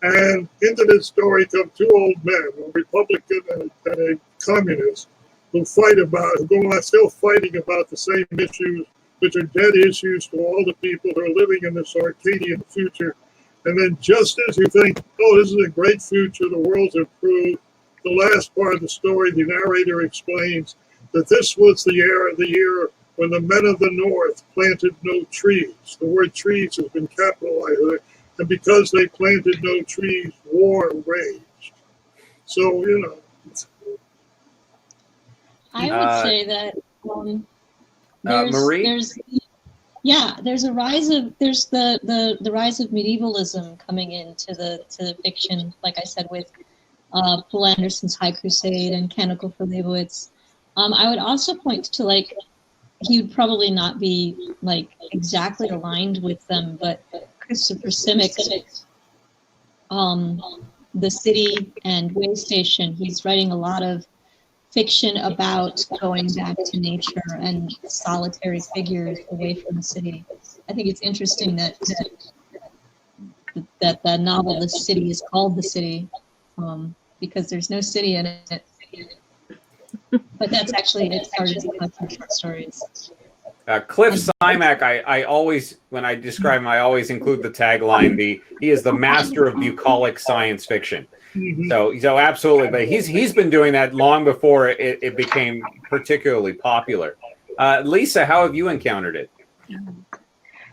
And into this story come two old men, a Republican and a communist, who are still fighting about the same issues, which are dead issues to all the people who are living in this Arcadian future. And then just as you think, oh, this is a great future, the world's improved, the last part of the story, the narrator explains that this was the year when the men of the North planted no trees. The word trees has been capitalized. And because they planted no trees, war raged. So, you know. I would say that there's a rise of the rise of medievalism coming into the fiction, like I said, with Paul Anderson's High Crusade and Canticle for Leibowitz. I would also point to, like, he would probably not be like exactly aligned with them, but Christopher Simick's The City and Way Station, he's writing a lot of fiction about going back to nature and solitary figures away from the city. I think it's interesting that the novel The City is called The City because there's no city in it. But that's actually, it started to come from short stories. Cliff Simak, I always, when I describe him, I always include the tagline, he is the master of bucolic science fiction. Mm-hmm. So absolutely, but he's been doing that long before it became particularly popular. Lisa, how have you encountered it?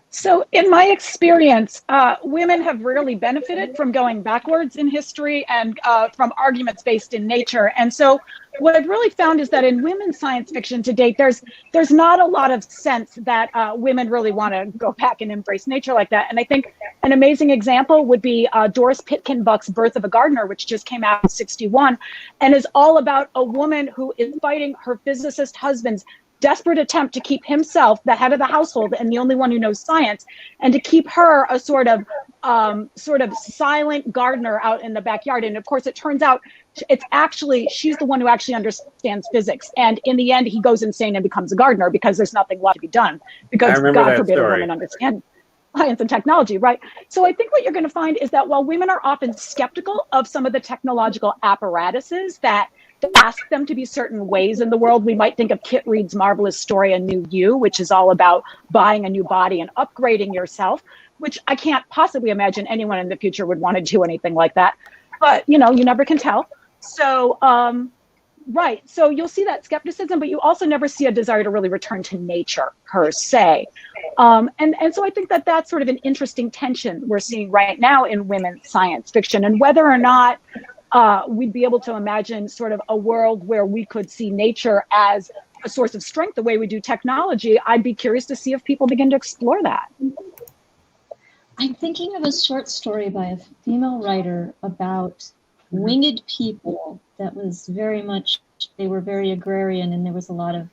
So in my experience, women have rarely benefited from going backwards in history and from arguments based in nature. And so what I've really found is that in women's science fiction to date, there's not a lot of sense that women really want to go back and embrace nature like that. And I think an amazing example would be Doris Pitkin Buck's Birth of a Gardener, which just came out in '61 and is all about a woman who is fighting her physicist husband's desperate attempt to keep himself the head of the household and the only one who knows science, and to keep her a sort of silent gardener out in the backyard. And of course, it turns out she's the one who actually understands physics. And in the end, he goes insane and becomes a gardener because there's nothing left to be done. Because God forbid a woman understand science and technology, right? So I think what you're going to find is that while women are often skeptical of some of the technological apparatuses that ask them to be certain ways in the world, we might think of Kit Reed's marvelous story, A New You, which is all about buying a new body and upgrading yourself, which I can't possibly imagine anyone in the future would want to do anything like that. But, you know, you never can tell. So Right. So you'll see that skepticism, but you also never see a desire to really return to nature per se. And so I think that that's sort of an interesting tension we're seeing right now in women's science fiction, and whether or not we'd be able to imagine sort of a world where we could see nature as a source of strength the way we do technology. I'd be curious to see if people begin to explore that. I'm thinking of a short story by a female writer about winged people that was very much, they were very agrarian, and there was a lot of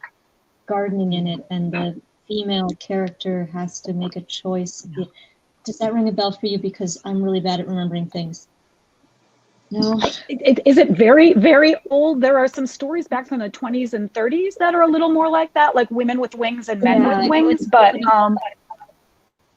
gardening in it, and the female character has to make a choice. Does that ring a bell for you? Because I'm really bad at remembering things. No. Is it very, very old? There are some stories back from the 20s and 30s that are a little more like that, like women with wings and men with wings, but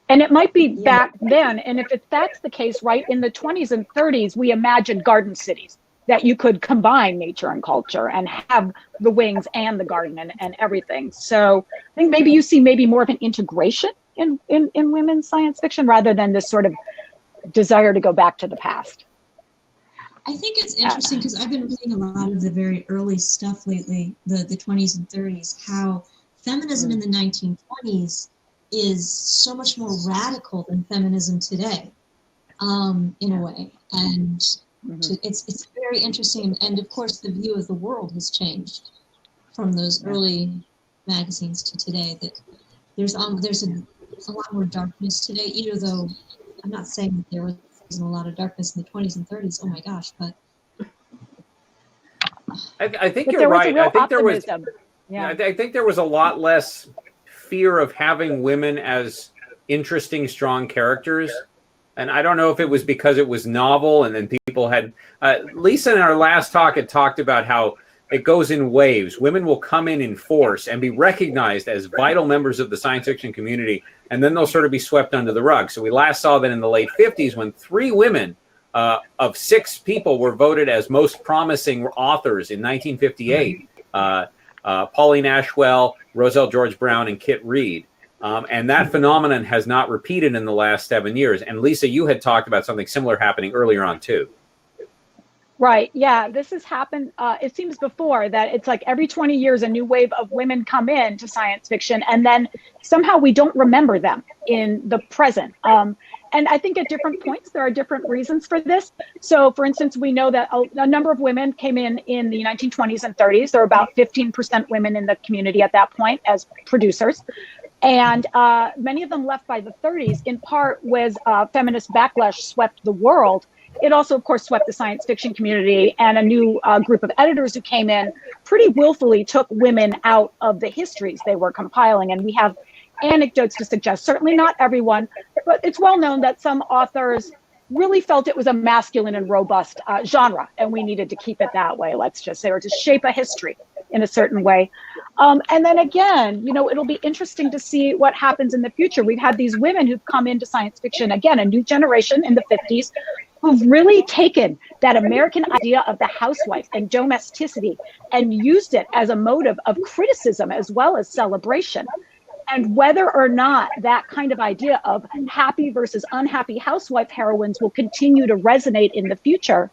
and it might be back then. And if that's the case, right, in the 20s and 30s, we imagined garden cities, that you could combine nature and culture and have the wings and the garden and everything. So I think maybe you see maybe more of an integration in women's science fiction rather than this sort of desire to go back to the past. I think it's interesting because I've been reading a lot of the very early stuff lately, the 20s and 30s, how feminism in the 1920s is so much more radical than feminism today, in a way. And it's very interesting. And of course, the view of the world has changed from those early magazines to today. That there's a lot more darkness today, even though I'm not saying that there wasn't a lot of darkness in the 20s and 30s. Oh my gosh, but I think you're right. I think there was. Yeah. I think there was a lot less fear of having women as interesting, strong characters. And I don't know if it was because it was novel and then people had... Lisa in our last talk had talked about how it goes in waves. Women will come in force and be recognized as vital members of the science fiction community, and then they'll sort of be swept under the rug. So we last saw that in the late 50s when 3 women of 6 people were voted as most promising authors in 1958. Pauline Ashwell, Roselle George Brown, and Kit Reed. And that phenomenon has not repeated in the last 7 years. And Lisa, you had talked about something similar happening earlier on too. Right. Yeah, this has happened. It seems before that it's like every 20 years, a new wave of women come in to science fiction, and then somehow we don't remember them in the present. And I think at different points, there are different reasons for this. So for instance, we know that a number of women came in the 1920s and 30s. There were about 15% women in the community at that point as producers. And many of them left by the 30s, in part was feminist backlash swept the world. It also, of course, swept the science fiction community, and a new group of editors who came in pretty willfully took women out of the histories they were compiling. And we have anecdotes to suggest, certainly not everyone, but it's well known that some authors really felt it was a masculine and robust genre, and we needed to keep it that way, let's just say, or to shape a history in a certain way. And then again, you know, it'll be interesting to see what happens in the future. We've had these women who've come into science fiction, again, a new generation in the 50s, who've really taken that American idea of the housewife and domesticity and used it as a motive of criticism as well as celebration. And whether or not that kind of idea of happy versus unhappy housewife heroines will continue to resonate in the future,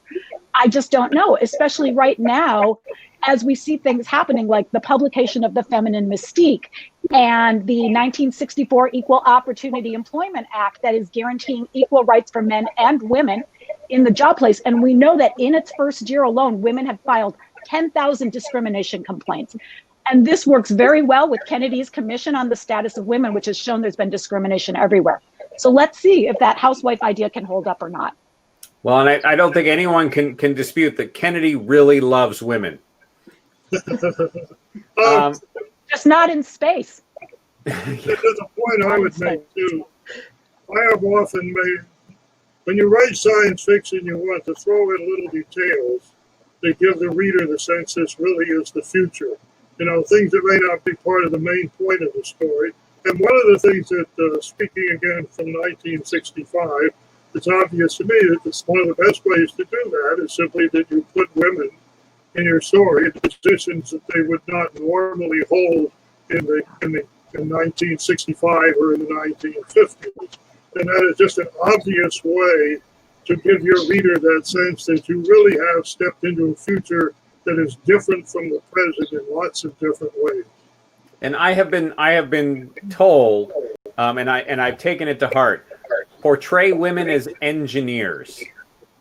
I just don't know, especially right now, as we see things happening like the publication of The Feminine Mystique and the 1964 Equal Opportunity Employment Act that is guaranteeing equal rights for men and women in the job place. And we know that in its first year alone, women have filed 10,000 discrimination complaints. And this works very well with Kennedy's Commission on the Status of Women, which has shown there's been discrimination everywhere. So let's see if that housewife idea can hold up or not. Well, and I don't think anyone can dispute that Kennedy really loves women. Just not in space. There's a point I would make too. I have often made, when you write science fiction, you want to throw in little details that give the reader the sense this really is the future. You know, things that may not be part of the main point of the story. And one of the things that, speaking again from 1965, it's obvious to me that one of the best ways to do that is simply that you put women in your story in positions that they would not normally hold in 1965 or in the 1950s. And that is just an obvious way to give your reader that sense that you really have stepped into a future that is different from the present in lots of different ways. And I have been told, and I've taken it to heart, portray women as engineers.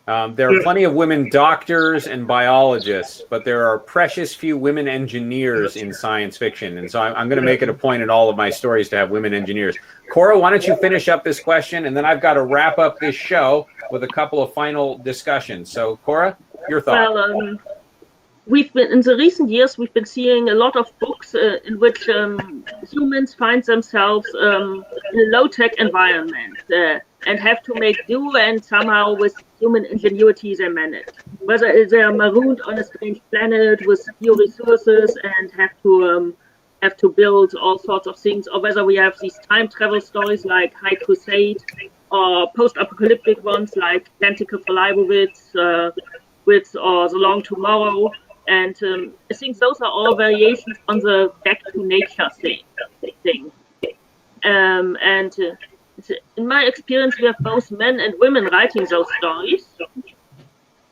There are plenty of women doctors and biologists, but there are precious few women engineers in science fiction. And so I'm going to make it a point in all of my stories to have women engineers. Cora, why don't you finish up this question, and then I've got to wrap up this show with a couple of final discussions. So, Cora, your thoughts. Well, we've been in the recent years. We've been seeing a lot of books in which humans find themselves in a low-tech environment and have to make do, and somehow with human ingenuity they manage. Whether they are marooned on a strange planet with few resources and have to build all sorts of things, or whether we have these time travel stories like High Crusade, or post-apocalyptic ones like Tentacle for Leibowitz, or The Long Tomorrow. And I think those are all variations on the back to nature thing. And in my experience, we have both men and women writing those stories.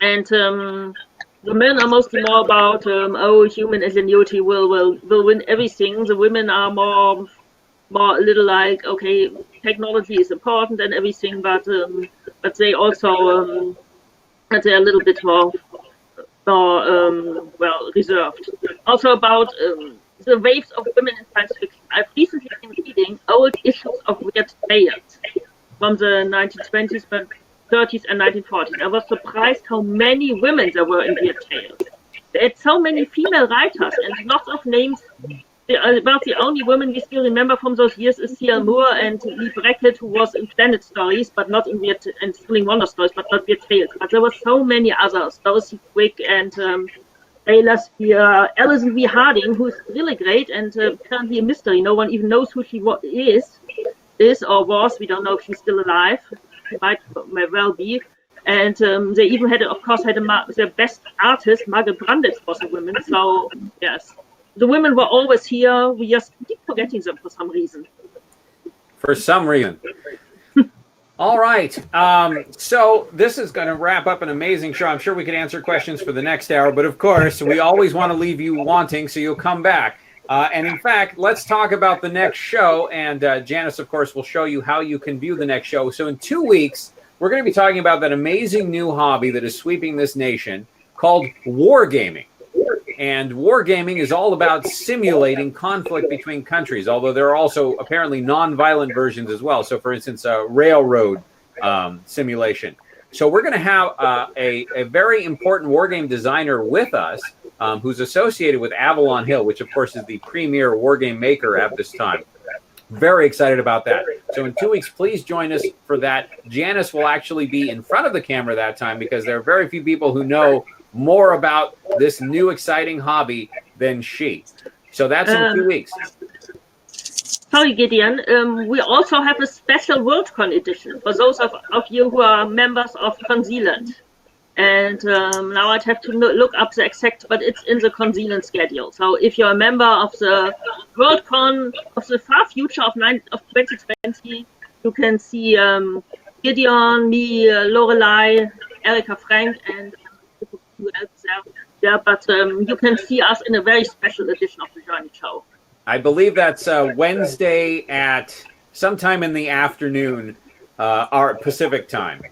And the men are mostly more about, human ingenuity will win everything. The women are more a little like, okay, technology is important and everything, but they also they're a little bit more reserved. Also about the waves of women in science fiction. I've recently been reading old issues of Weird Tales from the 1920s, 30s, and 1940s. I was surprised how many women there were in Weird Tales. There are so many female writers and lots of names. About the only woman we still remember from those years is C.L. Moore and Lee Brackett, who was in Planet Stories, but not in Weird, and Thrilling Wonder Stories, but not Weird Tales. But there were so many others. Dorothy Quick and Taylor Spear, Alison V. Harding, who's really great and currently a mystery. No one even knows who she is or was. We don't know if she's still alive. She might well be. And they even had their best artist, Margaret Brandes, was a woman. So yes. The women were always here. We just keep forgetting them for some reason. For some reason. All right. So this is going to wrap up an amazing show. I'm sure we could answer questions for the next hour, but of course, we always want to leave you wanting, so you'll come back. And in fact, let's talk about the next show. And Janice, of course, will show you how you can view the next show. So in 2 weeks, we're going to be talking about that amazing new hobby that is sweeping this nation called wargaming. And wargaming is all about simulating conflict between countries, although there are also apparently non-violent versions as well. So, for instance, a railroad simulation. So we're going to have a very important wargame designer with us who's associated with Avalon Hill, which, of course, is the premier wargame maker at this time. Very excited about that. So in 2 weeks, please join us for that. Janice will actually be in front of the camera that time because there are very few people who know more about this new exciting hobby than she. So that's in 2 weeks. Sorry, Gideon. We also have a special Worldcon edition for those of you who are members of Concealant. And now I'd have to look up the exact, but it's in the Concealant schedule. So if you're a member of the Worldcon of the far future of 2020, you can see Gideon, me, Lorelei, Erica Frank, and but you can see us in a very special edition of the Journey Show. I believe that's Wednesday at sometime in the afternoon, our Pacific time.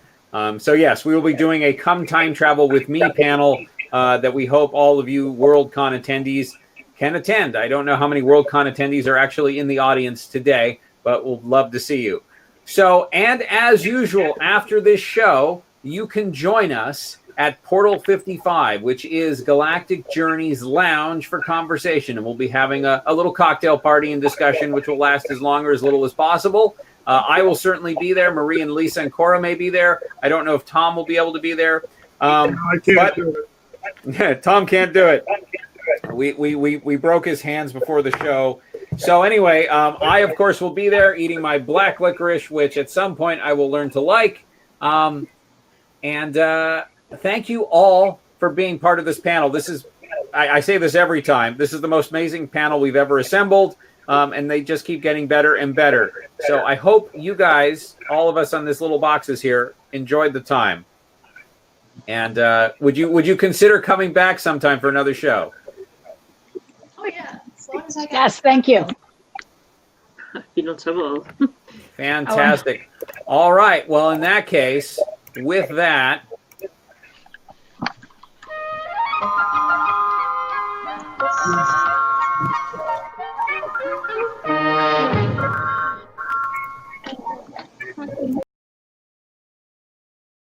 So yes, we will be doing a Come Time Travel with Me panel that we hope all of you Worldcon attendees can attend. I don't know how many Worldcon attendees are actually in the audience today, but we'll love to see you. So, and as usual, after this show, you can join us at Portal 55, which is Galactic Journey's lounge for conversation. And we'll be having a little cocktail party and discussion, which will last as long or as little as possible. I will certainly be there. Marie and Lisa and Cora may be there. I don't know if Tom will be able to be there. I can't do it. Tom can't do it. We broke his hands before the show. So anyway, I, of course, will be there eating my black licorice, which at some point I will learn to like. Thank you all for being part of this panel. This is, I say this every time, this is the most amazing panel we've ever assembled, and they just keep getting better and better. So I hope you guys, all of us on this little boxes here, enjoyed the time. And would you consider coming back sometime for another show? Oh yeah, as long as I got. Yes, thank you. You don't have all. Fantastic. All right. Well, in that case, with that,